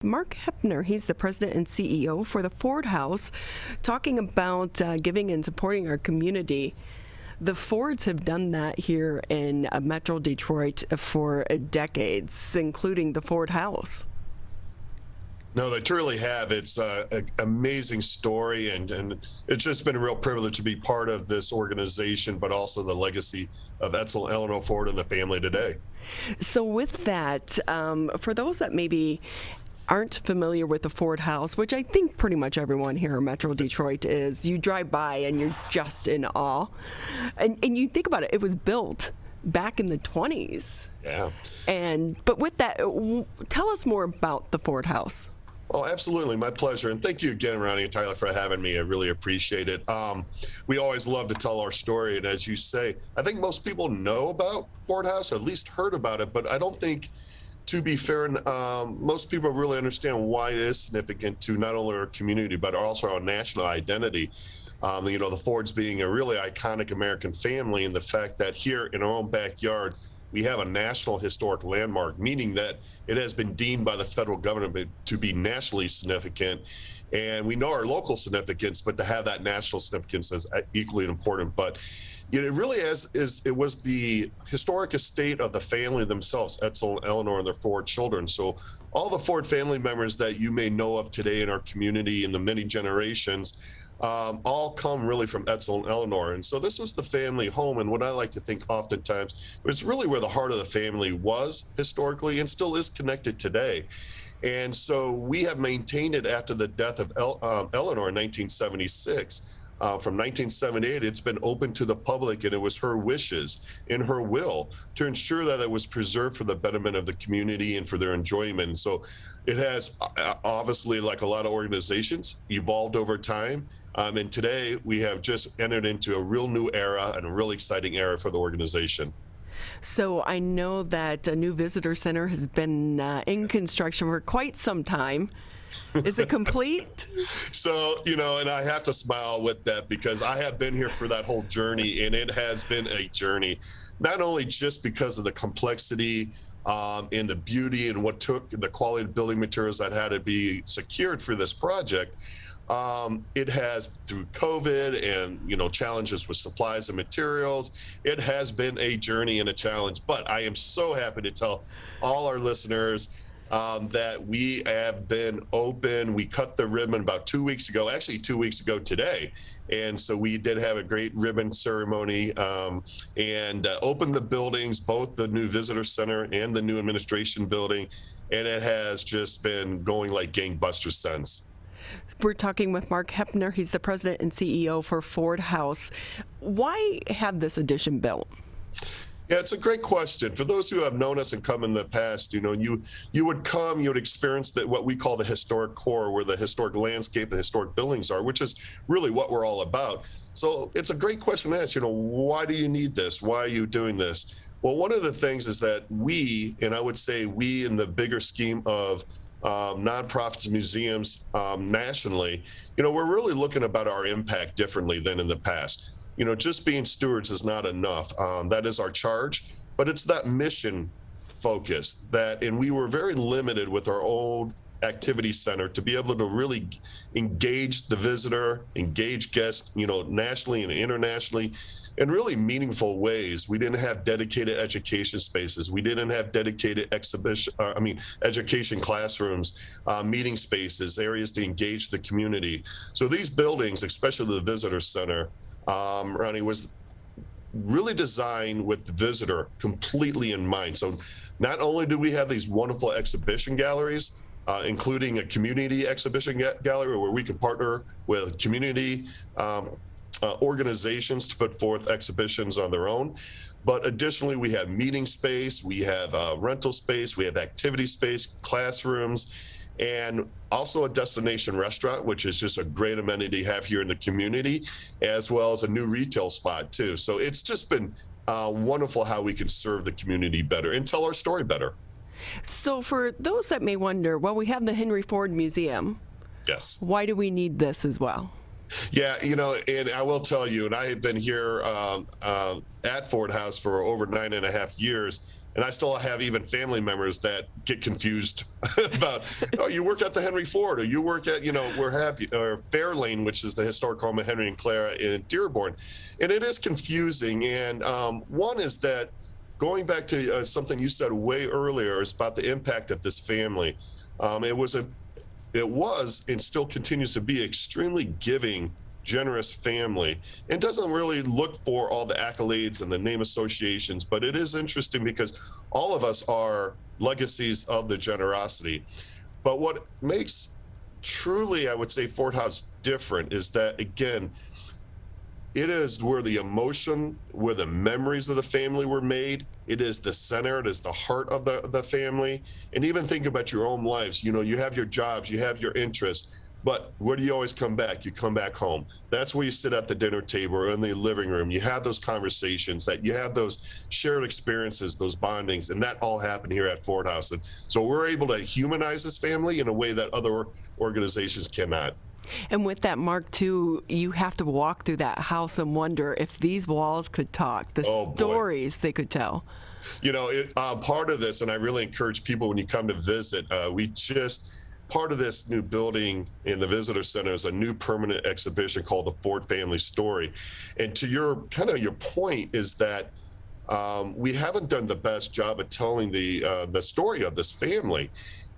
Mark Heppner, he's the president and CEO for the Ford House, talking about giving and supporting our community. The Fords have done that here in Metro Detroit for decades, including the Ford House. No, they truly have. It's an amazing story, and it's just been a real privilege to be part of this organization, but also the legacy of Edsel Eleanor Ford and the family today. So with that, for those that maybe aren't familiar with the Ford House, which I think pretty much everyone here in Metro Detroit is, you drive by and you're just in awe. And you think about it, it was built back in the 20s. Yeah. But with that, tell us more about the Ford House. Oh, absolutely. My pleasure. And thank you again, Ronnie and Tyler, for having me. I really appreciate it. We always love to tell our story. And as you say, I think most people know about Ford House, at least heard about it, but I don't think, to be fair, most people really understand why it is significant to not only our community, but also our national identity. The Fords being a really iconic American family, and the fact that here in our own backyard, we have a national historic landmark, meaning that it has been deemed by the federal government to be nationally significant. And we know our local significance, but to have that national significance is equally important. But it really it was the historic estate of the family themselves, Edsel and Eleanor and their 4 children. So all the Ford family members that you may know of today in our community in the many generations all come really from Edsel and Eleanor. And so this was the family home. And what I like to think oftentimes, it's really where the heart of the family was historically and still is connected today. And so we have maintained it after the death of Eleanor in 1976. From 1978, it's been open to the public, and it was her wishes in her will to ensure that it was preserved for the betterment of the community and for their enjoyment. So it has obviously, like a lot of organizations, evolved over time. And today we have just entered into a real new era and a really exciting era for the organization. So I know that a new visitor center has been in construction for quite some time. Is it complete? So, and I have to smile with that because I have been here for that whole journey, and it has been a journey, not only just because of the complexity and the beauty and what took the quality of building materials that had to be secured for this project. It has, through COVID and, challenges with supplies and materials, it has been a journey and a challenge. But I am so happy to tell all our listeners that we have been open. We cut the ribbon about 2 weeks ago, actually 2 weeks ago today. And so we did have a great ribbon ceremony and opened the buildings, both the new visitor center and the new administration building. And it has just been going like gangbusters since. We're talking with Mark Heppner. He's the president and CEO for Ford House. Why have this addition built? Yeah, it's a great question. For those who have known us and come in the past, you would come, you would experience what we call the historic core, where the historic landscape, the historic buildings are, which is really what we're all about. So it's a great question to ask, why do you need this? Why are you doing this? Well, one of the things is that we, and I would say we in the bigger scheme of nonprofits, museums nationally, we're really looking about our impact differently than in the past. Just being stewards is not enough. That is our charge, but it's that mission focus and we were very limited with our old activity center to be able to really engage the visitor, engage guests, nationally and internationally in really meaningful ways. We didn't have dedicated education spaces. We didn't have dedicated education classrooms, meeting spaces, areas to engage the community. So these buildings, especially the visitor center, Ronnie, was really designed with the visitor completely in mind. So not only do we have these wonderful exhibition galleries, including a community exhibition gallery where we can partner with community organizations to put forth exhibitions on their own. But additionally, we have meeting space, we have rental space, we have activity space, classrooms, and also a destination restaurant, which is just a great amenity to have here in the community, as well as a new retail spot too. So it's just been wonderful how we can serve the community better and tell our story better. So for those that may wonder, well, we have the Henry Ford Museum. Yes. Why do we need this as well? Yeah, and I will tell you, and I have been here at Ford House for over 9.5 years, And I still have even family members that get confused about, oh, you work at the Henry Ford, or you work at, where have you, or Fairlane, which is the historic home of Henry and Clara in Dearborn. And it is confusing. And one is that going back to something you said way earlier is about the impact of this family. It was and still continues to be extremely giving, generous family, and doesn't really look for all the accolades and the name associations. But it is interesting because all of us are legacies of the generosity. But what makes truly, I would say, Ford House different is that, again, it is where the emotion, where the memories of the family were made. It is the center. It is the heart of the family. And even think about your own lives. You have your jobs, you have your interests, but where do you always come back? You come back home. That's where you sit at the dinner table or in the living room. You have those conversations, that you have those shared experiences, those bondings, and that all happen here at Ford House. And so we're able to humanize this family in a way that other organizations cannot. And with that, Mark, too, you have to walk through that house and wonder if these walls could talk, the stories they could tell. Part of this, and I really encourage people when you come to visit, part of this new building in the visitor center is a new permanent exhibition called the Ford Family Story. And to your point is that we haven't done the best job of telling the story of this family.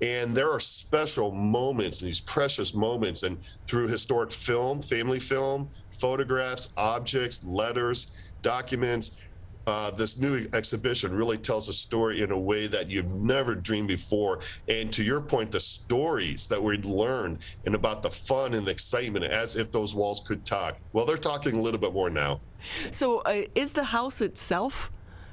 And there are special moments, these precious moments, and through historic film, family film, photographs, objects, letters, documents, this new exhibition really tells a story in a way that you've never dreamed before. And to your point, the stories that we learn and about the fun and the excitement, as if those walls could talk. Well, they're talking a little bit more now. So is the house itself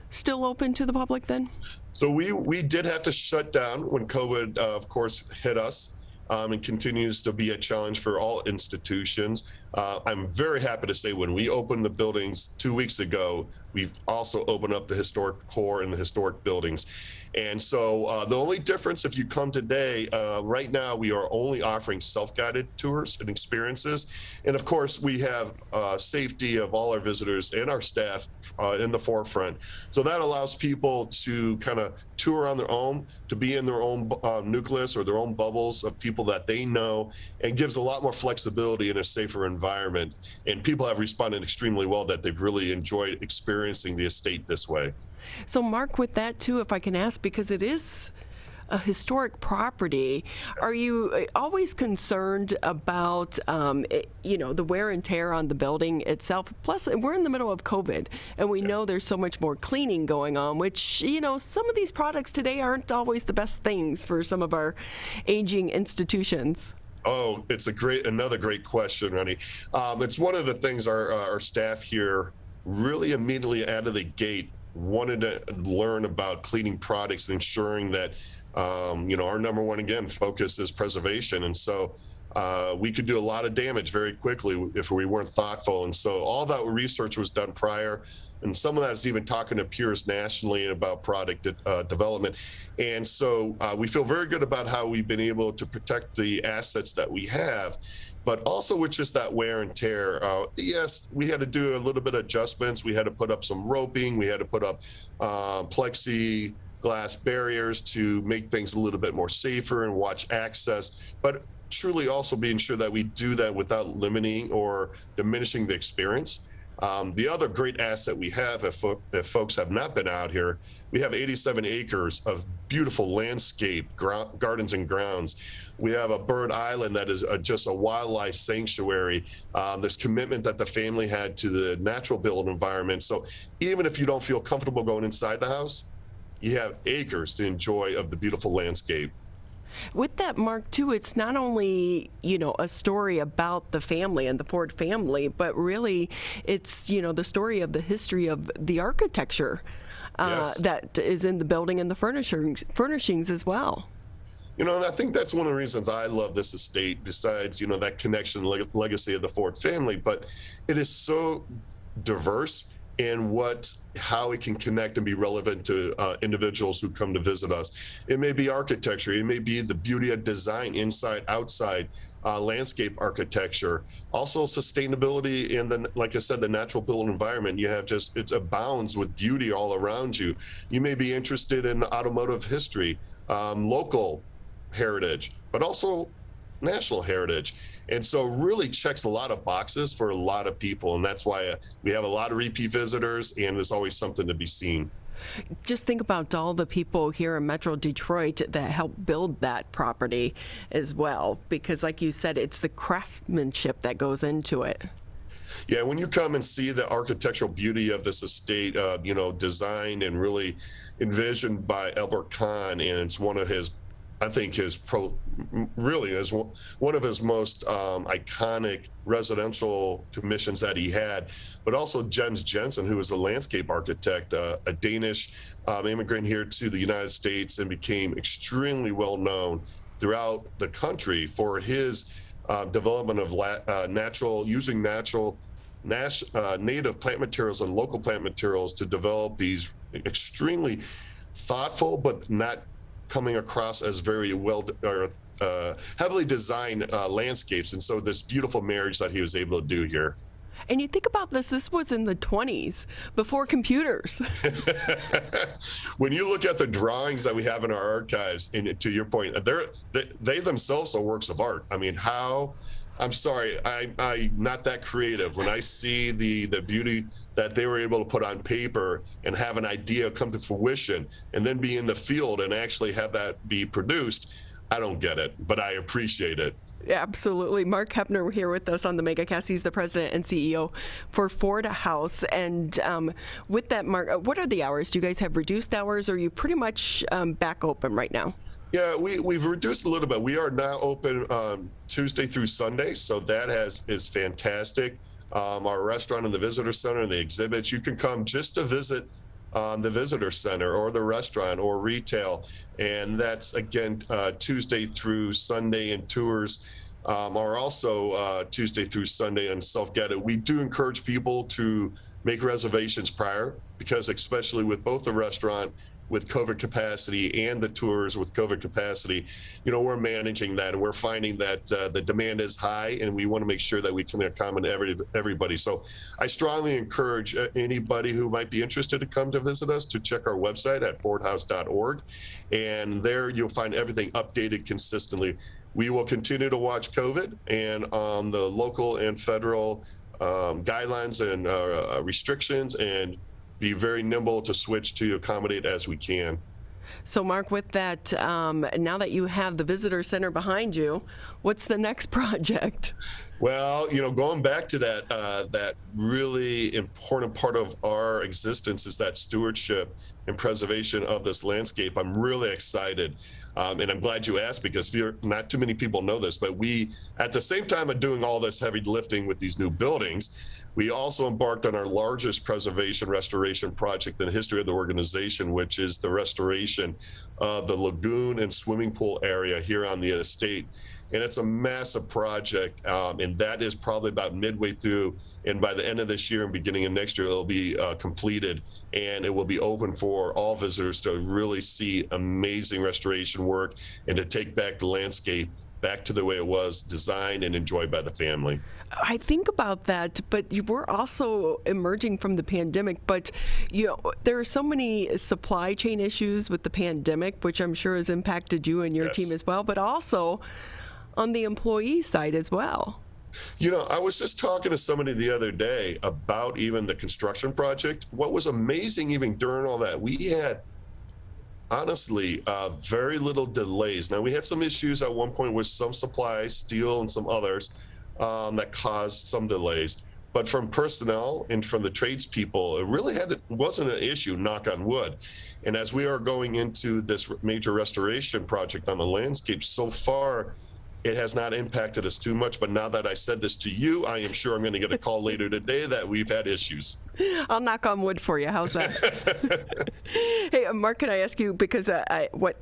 still open to the public then? So we did have to shut down when COVID, of course, hit us, and continues to be a challenge for all institutions. I'm very happy to say when we opened the buildings 2 weeks ago, we've also opened up the historic core and the historic buildings. And so the only difference, if you come today, right now we are only offering self-guided tours and experiences. And of course, we have safety of all our visitors and our staff in the forefront. So that allows people to kind of tour on their own, to be in their own nucleus or their own bubbles of people that they know, and gives a lot more flexibility in a safer environment. And people have responded extremely well that they've really enjoyed experiencing the estate this way. So, Mark, with that, too, if I can ask, because it is a historic property, are you always concerned about, the wear and tear on the building itself? Plus, we're in the middle of COVID, and we know there's so much more cleaning going on, which, some of these products today aren't always the best things for some of our aging institutions. Oh, it's another great question, Ronnie. It's one of the things our staff here really immediately out of the gate wanted to learn about cleaning products and ensuring that, our number one, again, focus is preservation. And so we could do a lot of damage very quickly if we weren't thoughtful. And so all that research was done prior. And some of that is even talking to peers nationally about product development. And so we feel very good about how we've been able to protect the assets that we have. But also with just that wear and tear, yes, we had to do a little bit of adjustments. We had to put up some roping. We had to put up plexiglass barriers to make things a little bit more safer and watch access. But truly also being sure that we do that without limiting or diminishing the experience. The other great asset we have, if folks have not been out here, we have 87 acres of beautiful landscape, gardens and grounds. We have a bird island that is just a wildlife sanctuary. This commitment that the family had to the natural built environment. So even if you don't feel comfortable going inside the house, you have acres to enjoy of the beautiful landscape. With that, Mark, too, it's not only, a story about the family and the Ford family, but really it's, the story of the history of the architecture Yes. that is in the building and the furnishings as well. And I think that's one of the reasons I love this estate, besides, that connection, legacy of the Ford family. But it is so diverse and how it can connect and be relevant to individuals who come to visit us. It may be architecture, it may be the beauty of design, inside, outside, landscape architecture, also sustainability, and like I said, the natural built environment. You have it abounds with beauty all around you. You may be interested in automotive history, local heritage, but also national heritage. And so really checks a lot of boxes for a lot of people. And that's why we have a lot of repeat visitors, and there's always something to be seen. Just think about all the people here in Metro Detroit that helped build that property as well, because like you said, it's the craftsmanship that goes into it. Yeah, when you come and see the architectural beauty of this estate, designed and really envisioned by Albert Kahn, and it's one of his, I think really is one of his most iconic residential commissions that he had, but also Jens Jensen, who was a landscape architect, a Danish immigrant here to the United States, and became extremely well known throughout the country for his development of using native plant materials and local plant materials to develop these extremely thoughtful, but not coming across as very heavily designed landscapes. And so this beautiful marriage that he was able to do here. And you think about this was in the 20s, before computers. When you look at the drawings that we have in our archives, and to your point, they themselves are works of art. I mean, I'm sorry, I'm not that creative. When I see the beauty that they were able to put on paper and have an idea come to fruition, and then be in the field and actually have that be produced, I don't get it, but I appreciate it. Absolutely. Mark Heppner here with us on the MegaCast. He's the president and CEO for Ford House. And with that, Mark, what are the hours? Do you guys have reduced hours, or are you pretty much back open right now? Yeah, we've reduced a little bit. We are now open Tuesday through Sunday, so that is fantastic. Our restaurant and the visitor center and the exhibits, you can come just to visit the visitor center or the restaurant or retail, and that's again Tuesday through Sunday, and tours are also Tuesday through Sunday and self-guided. We do encourage people to make reservations prior, because especially with both the restaurant with COVID capacity and the tours with COVID capacity, we're managing that, and we're finding that the demand is high, and we want to make sure that we can accommodate everybody. So I strongly encourage anybody who might be interested to come to visit us to check our website at fordhouse.org, and there you'll find everything updated consistently. We will continue to watch COVID and on the local and federal guidelines and restrictions, and be very nimble to switch to accommodate as we can. So, Mark, with that, now that you have the visitor center behind you, what's the next project? Well, going back to that really important part of our existence is that stewardship and preservation of this landscape. I'm really excited. And I'm glad you asked, because not too many people know this, but we, at the same time of doing all this heavy lifting with these new buildings, we also embarked on our largest preservation restoration project in the history of the organization, which is the restoration of the lagoon and swimming pool area here on the estate. And it's a massive project, and that is probably about midway through. And by the end of this year and beginning of next year, it'll be completed, and it will be open for all visitors to really see amazing restoration work and to take back the landscape back to the way it was designed and enjoyed by the family. I think about that, but we're also emerging from the pandemic. But there are so many supply chain issues with the pandemic, which I'm sure has impacted you and your Yes. team as well, but also on the employee side as well. I was just talking to somebody the other day about even the construction project. What was amazing, even during all that, we had honestly very little delays. Now, we had some issues at one point with some supplies, steel and some others, that caused some delays. But from personnel and from the tradespeople, it really wasn't an issue, knock on wood. And as we are going into this major restoration project on the landscape, so far, it has not impacted us too much. But now that I said this to you, I am sure I'm going to get a call later today that we've had issues. I'll knock on wood for you. How's that? Hey, Mark, can I ask you, because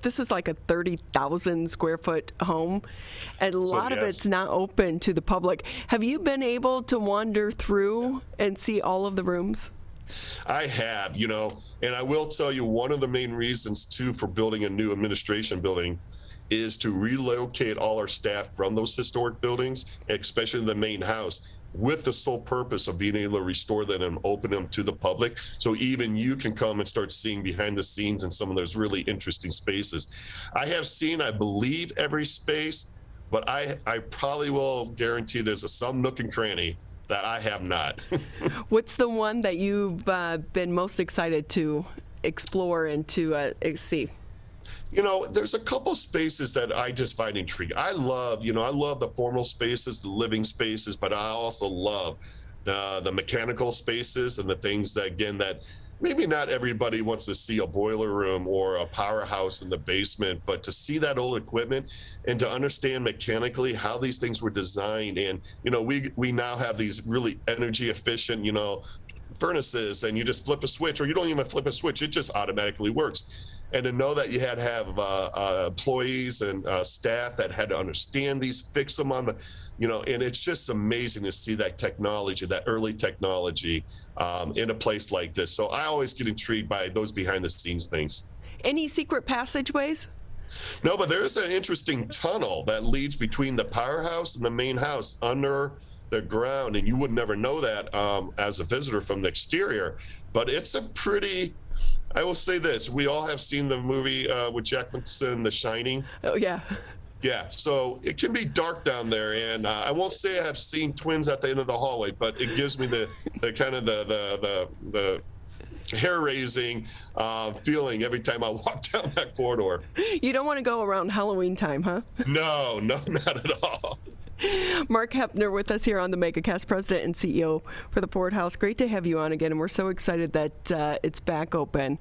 this is like a 30,000 square foot home, and a lot of it's not open to the public. Have you been able to wander through and see all of the rooms? I have, and I will tell you one of the main reasons too for building a new administration building is to relocate all our staff from those historic buildings, especially the main house, with the sole purpose of being able to restore them and open them to the public. So even you can come and start seeing behind the scenes in some of those really interesting spaces. I have seen, I believe, every space, but I probably will guarantee there's some nook and cranny that I have not. What's the one that you've been most excited to explore and to see? There's a couple spaces that I just find intriguing. I love the formal spaces, the living spaces, but I also love the mechanical spaces and the things that, again, that maybe not everybody wants to see a boiler room or a powerhouse in the basement, but to see that old equipment and to understand mechanically how these things were designed. And, we now have these really energy efficient, furnaces, and you just flip a switch, or you don't even flip a switch. It just automatically works. And to know that you had to have employees and staff that had to understand these, fix them on the, and it's just amazing to see that technology, that early technology in a place like this. So I always get intrigued by those behind the scenes things. Any secret passageways? No, but there is an interesting tunnel that leads between the powerhouse and the main house under the ground. And you would never know that as a visitor from the exterior, but it's a pretty, I will say this, we all have seen the movie with Jack Nicholson, The Shining. Oh, yeah. Yeah, so it can be dark down there, and I won't say I have seen twins at the end of the hallway, but it gives me the kind of the hair-raising feeling every time I walk down that corridor. You don't want to go around Halloween time, huh? No, not at all. Mark Heppner with us here on the MegaCast, President and CEO for the Ford House. Great to have you on again, and we're so excited that it's back open.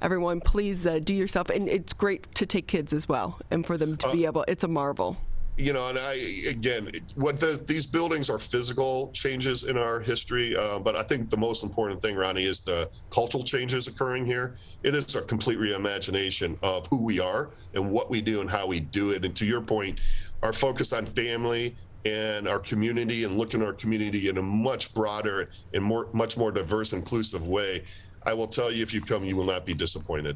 Everyone, please do yourself, and it's great to take kids as well, and for them to be able, it's a marvel. And these buildings are physical changes in our history, but I think the most important thing, Ronnie, is the cultural changes occurring here. It is a complete reimagination of who we are and what we do and how we do it. And to your point, our focus on family and our community and looking at our community in a much broader and much more diverse, inclusive way. I will tell you, if you come, you will not be disappointed.